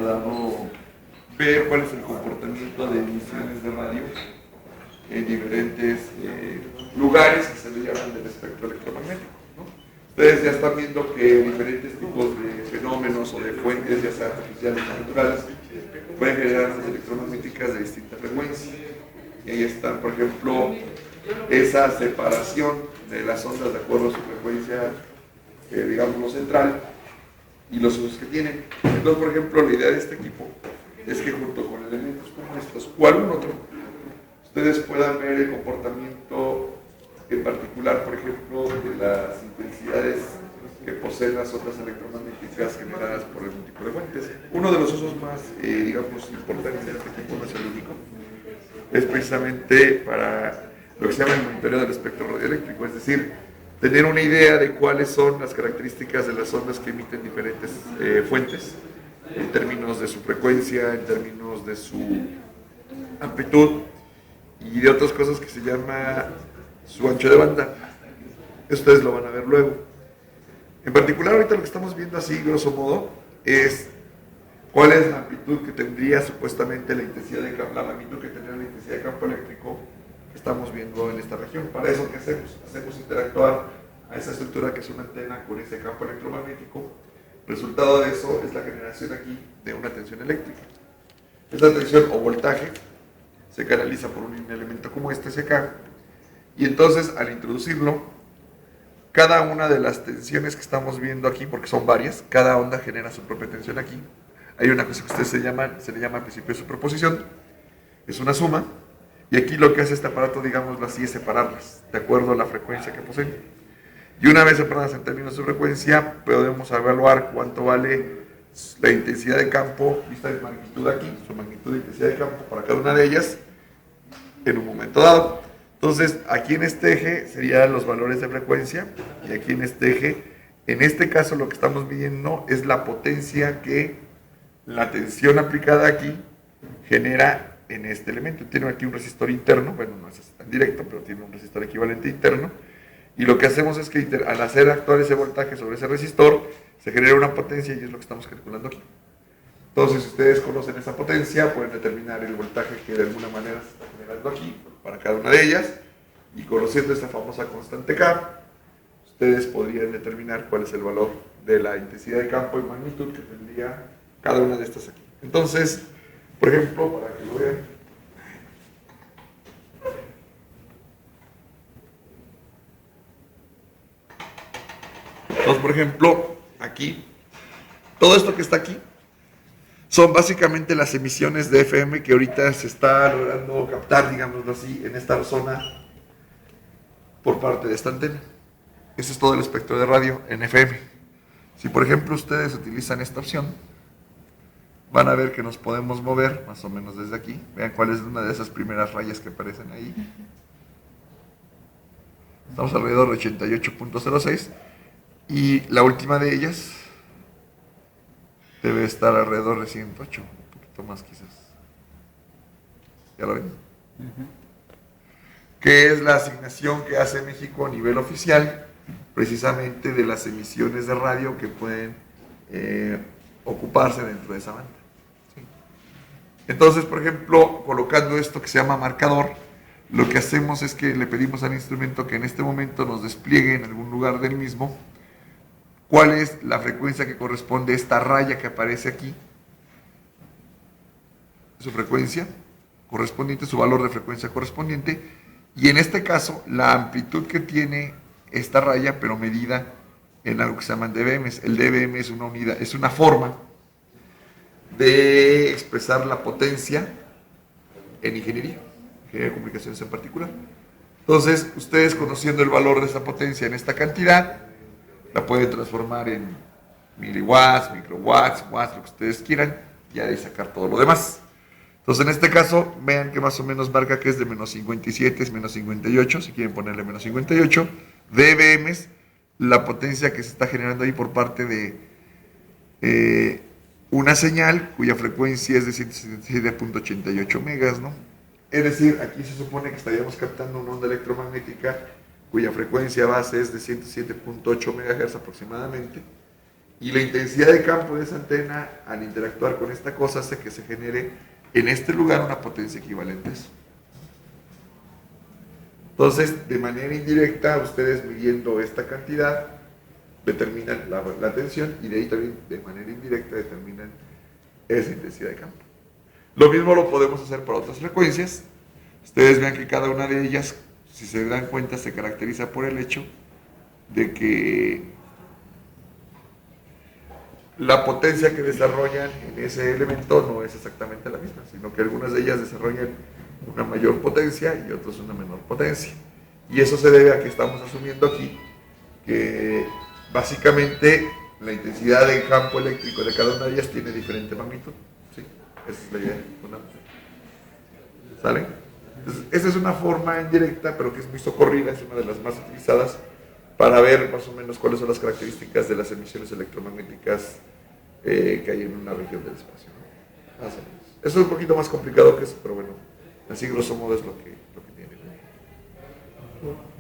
dado ver cuál es el comportamiento de emisiones de radio en diferentes lugares que se le llaman del espectro electromagnético, ¿no? Ustedes ya están viendo que diferentes tipos de fenómenos o de fuentes, ya sean artificiales o naturales, pueden generar ondas electromagnéticas de distinta frecuencia. Y ahí están, por ejemplo, esa separación de las ondas de acuerdo a su frecuencia, digamos, central, y los usos que tienen. Entonces, por ejemplo, la idea de este equipo es que junto con elementos como estos o algún otro, ustedes puedan ver el comportamiento en particular, por ejemplo, de las intensidades que poseen las ondas electromagnéticas generadas por algún tipo de fuentes. Uno de los usos más, digamos, importantes de este equipo, no es el único, es precisamente para lo que se llama el monitoreo del espectro radioeléctrico, es decir, tener una idea de cuáles son las características de las ondas que emiten diferentes fuentes, en términos de su frecuencia, en términos de su amplitud y de otras cosas que se llama su ancho de banda. Ustedes lo van a ver luego. En particular, ahorita lo que estamos viendo así, grosso modo, es cuál es la amplitud que tendría supuestamente la intensidad de campo, la magnitud que tendría la intensidad de campo eléctrico que estamos viendo en esta región. Para eso, ¿qué hacemos? Hacemos interactuar a esa estructura que es una antena con ese campo electromagnético. El resultado de eso es la generación aquí de una tensión eléctrica. Esta tensión o voltaje se canaliza por un elemento como este, SK, y entonces al introducirlo, cada una de las tensiones que estamos viendo aquí, porque son varias, cada onda genera su propia tensión aquí. Hay una cosa que ustedes se le llama principio de superposición, es una suma, y aquí lo que hace este aparato, digámoslo así, es separarlas, de acuerdo a la frecuencia que poseen. Y una vez separadas en términos de su frecuencia, podemos evaluar cuánto vale la intensidad de campo, vista de magnitud aquí, su magnitud de intensidad de campo para cada una de ellas, en un momento dado. Entonces, aquí en este eje serían los valores de frecuencia, y aquí en este eje, en este caso lo que estamos midiendo es la potencia que la tensión aplicada aquí genera en este elemento. Tiene aquí un resistor interno, bueno, no es tan directo, pero tiene un resistor equivalente interno, y lo que hacemos es que al hacer actuar ese voltaje sobre ese resistor, se genera una potencia y es lo que estamos calculando aquí. Entonces, si ustedes conocen esa potencia, pueden determinar el voltaje que de alguna manera se está generando aquí, para cada una de ellas, y conociendo esta famosa constante K, ustedes podrían determinar cuál es el valor de la intensidad de campo y magnitud que tendría cada una de estas aquí. Entonces, por ejemplo, para que lo vean, entonces, por ejemplo, aquí, todo esto que está aquí, son básicamente las emisiones de FM que ahorita se está logrando captar, digámoslo así, en esta zona por parte de esta antena. Ese es todo el espectro de radio en FM. Si, por ejemplo, ustedes utilizan esta opción, van a ver que nos podemos mover más o menos desde aquí. Vean cuál es una de esas primeras rayas que aparecen ahí. Estamos alrededor de 88.06 y la última de ellas debe estar alrededor de 108, un poquito más quizás. ¿Ya lo ven? Que es la asignación que hace México a nivel oficial, precisamente de las emisiones de radio que pueden ocuparse dentro de esa banda. ¿Sí? Entonces, por ejemplo, colocando esto que se llama marcador, lo que hacemos es que le pedimos al instrumento que en este momento nos despliegue en algún lugar del mismo cuál es la frecuencia que corresponde a esta raya que aparece aquí, su frecuencia correspondiente, su valor de frecuencia correspondiente, y en este caso la amplitud que tiene esta raya, pero medida en algo que se llaman dBm. El dBm es una unidad, es una forma de expresar la potencia en ingeniería de comunicaciones en particular. Entonces, ustedes conociendo el valor de esa potencia en esta cantidad, la pueden transformar en miliwatts, microwatts, watts, lo que ustedes quieran, y ahí sacar todo lo demás. Entonces, en este caso, vean que más o menos marca que es de menos 57, es menos 58, si quieren ponerle menos 58, dBm es la potencia que se está generando ahí por parte de una señal cuya frecuencia es de 177.88 megas, ¿no? Es decir, aquí se supone que estaríamos captando una onda electromagnética cuya frecuencia base es de 107.8 MHz aproximadamente, Y la intensidad de campo de esa antena al interactuar con esta cosa hace que se genere en este lugar una potencia equivalente a eso. Entonces, de manera indirecta, ustedes midiendo esta cantidad determinan la tensión y de ahí también de manera indirecta determinan esa intensidad de campo. Lo mismo lo podemos hacer para otras frecuencias. Ustedes vean que cada una de ellas, si se dan cuenta, se caracteriza por el hecho de que la potencia que desarrollan en ese elemento no es exactamente la misma, sino que algunas de ellas desarrollan una mayor potencia y otras una menor potencia. Y eso se debe a que estamos asumiendo aquí que básicamente la intensidad de campo eléctrico de cada una de ellas tiene diferente magnitud. ¿Sí? Esa es la idea fundamental. ¿Sale? Entonces, esa es una forma indirecta, pero que es muy socorrida, es una de las más utilizadas para ver más o menos cuáles son las características de las emisiones electromagnéticas que hay en una región del espacio, ¿no? Más o menos. Eso es un poquito más complicado que eso, pero bueno, así grosso modo es lo que tiene, ¿no?